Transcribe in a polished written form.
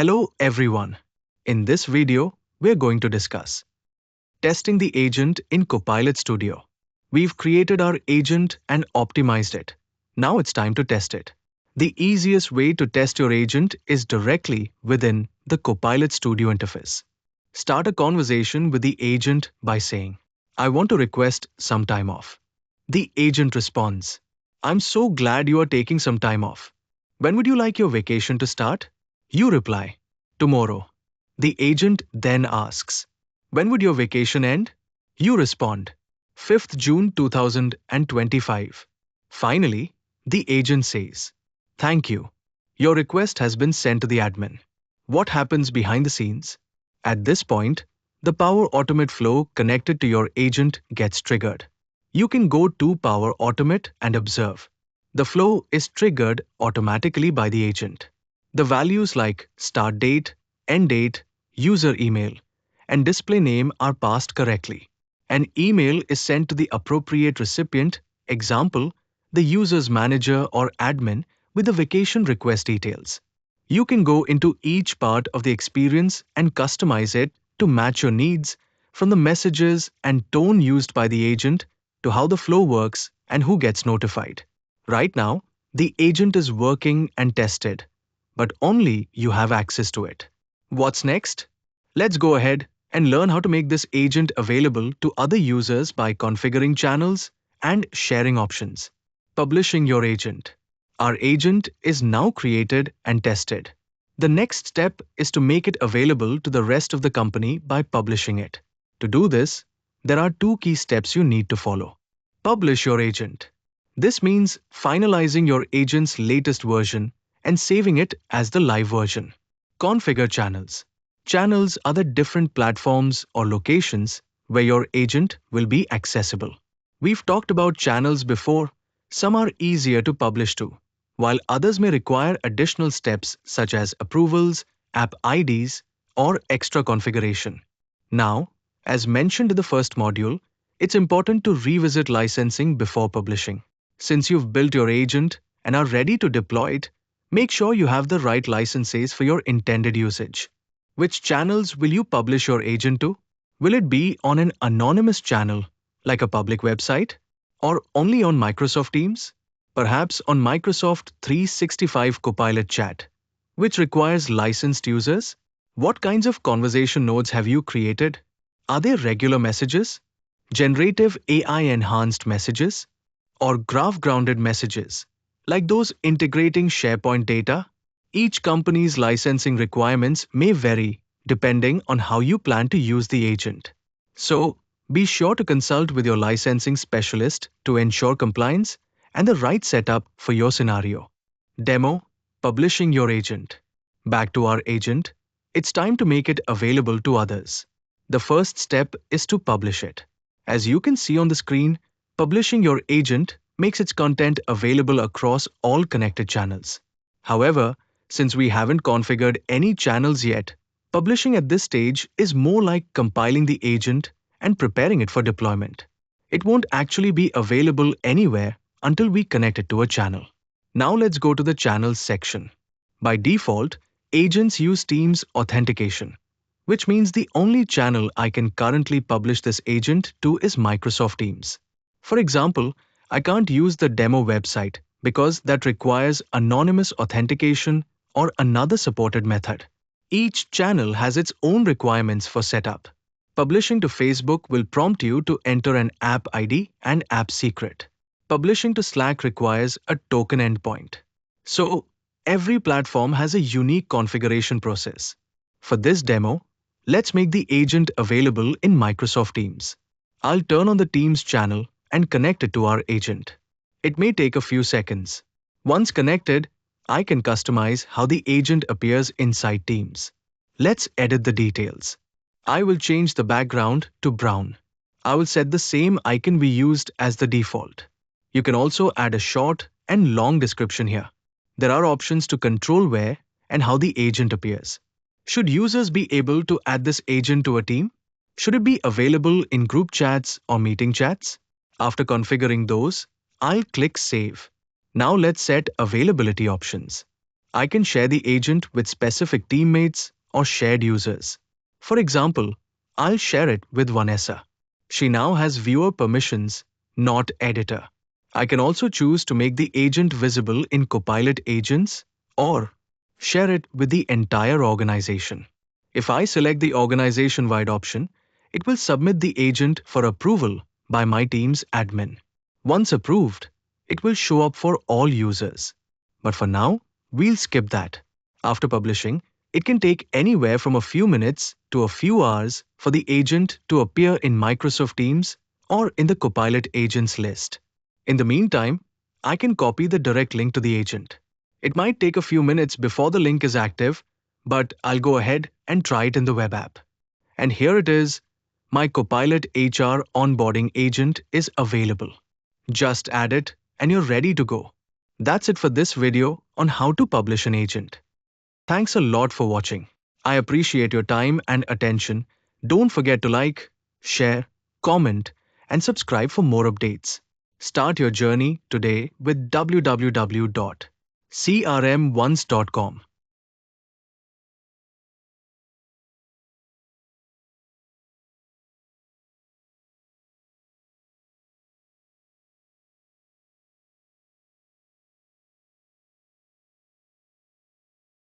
Hello everyone. In this video, we're going to discuss testing the agent in Copilot Studio. We've created our agent and optimized it. Now it's time to test it. The easiest way to test your agent is directly within the Copilot Studio interface. Start a conversation with the agent by saying, "I want to request some time off." The agent responds, "I'm so glad you are taking some time off. When would you like your vacation to start?" You reply, "Tomorrow." The agent then asks, "When would your vacation end?" You respond, "5th June 2025. Finally, the agent says, "Thank you. Your request has been sent to the admin." What happens behind the scenes? At this point, the Power Automate flow connected to your agent gets triggered. You can go to Power Automate and observe. The flow is triggered automatically by the agent. The values like start date, end date, user email, and display name are passed correctly. An email is sent to the appropriate recipient, example, the user's manager or admin, with the vacation request details. You can go into each part of the experience and customize it to match your needs, from the messages and tone used by the agent to how the flow works and who gets notified. Right now, the agent is working and tested, but only you have access to it. What's next? Let's go ahead and learn how to make this agent available to other users by configuring channels and sharing options. Publishing your agent. Our agent is now created and tested. The next step is to make it available to the rest of the company by publishing it. To do this, there are two key steps you need to follow. Publish your agent. This means finalizing your agent's latest version and saving it as the live version. Configure channels. Channels are the different platforms or locations where your agent will be accessible. We've talked about channels before. Some are easier to publish to, while others may require additional steps such as approvals, app IDs, or extra configuration. Now, as mentioned in the first module, it's important to revisit licensing before publishing. Since you've built your agent and are ready to deploy it, make sure you have the right licenses for your intended usage. Which channels will you publish your agent to? Will it be on an anonymous channel, like a public website, or only on Microsoft Teams? Perhaps on Microsoft 365 Copilot Chat, which requires licensed users? What kinds of conversation nodes have you created? Are they regular messages, generative AI-enhanced messages, or graph-grounded messages, like those integrating SharePoint data? Each company's licensing requirements may vary depending on how you plan to use the agent. So, be sure to consult with your licensing specialist to ensure compliance and the right setup for your scenario. Demo: publishing your agent. Back to our agent, it's time to make it available to others. The first step is to publish it. As you can see on the screen, publishing your agent makes its content available across all connected channels. However, since we haven't configured any channels yet, publishing at this stage is more like compiling the agent and preparing it for deployment. It won't actually be available anywhere until we connect it to a channel. Now let's go to the channels section. By default, agents use Teams authentication, which means the only channel I can currently publish this agent to is Microsoft Teams. For example, I can't use the demo website because that requires anonymous authentication or another supported method. Each channel has its own requirements for setup. Publishing to Facebook will prompt you to enter an app ID and app secret. Publishing to Slack requires a token endpoint. So, every platform has a unique configuration process. For this demo, let's make the agent available in Microsoft Teams. I'll turn on the Teams channel and connect it to our agent. It may take a few seconds. Once connected, I can customize how the agent appears inside Teams. Let's edit the details. I will change the background to brown. I will set the same icon we used as the default. You can also add a short and long description here. There are options to control where and how the agent appears. Should users be able to add this agent to a team? Should it be available in group chats or meeting chats? After configuring those, I'll click Save. Now let's set availability options. I can share the agent with specific teammates or shared users. For example, I'll share it with Vanessa. She now has viewer permissions, not editor. I can also choose to make the agent visible in Copilot agents or share it with the entire organization. If I select the organization-wide option, it will submit the agent for approval by my team's admin. Once approved, it will show up for all users. But for now, we'll skip that. After publishing, it can take anywhere from a few minutes to a few hours for the agent to appear in Microsoft Teams or in the Copilot agents list. In the meantime, I can copy the direct link to the agent. It might take a few minutes before the link is active, but I'll go ahead and try it in the web app. And here it is. My Copilot HR onboarding agent is available. Just add it and you're ready to go. That's it for this video on how to publish an agent. Thanks a lot for watching. I appreciate your time and attention. Don't forget to like, share, comment, and subscribe for more updates. Start your journey today with www.crmonce.com.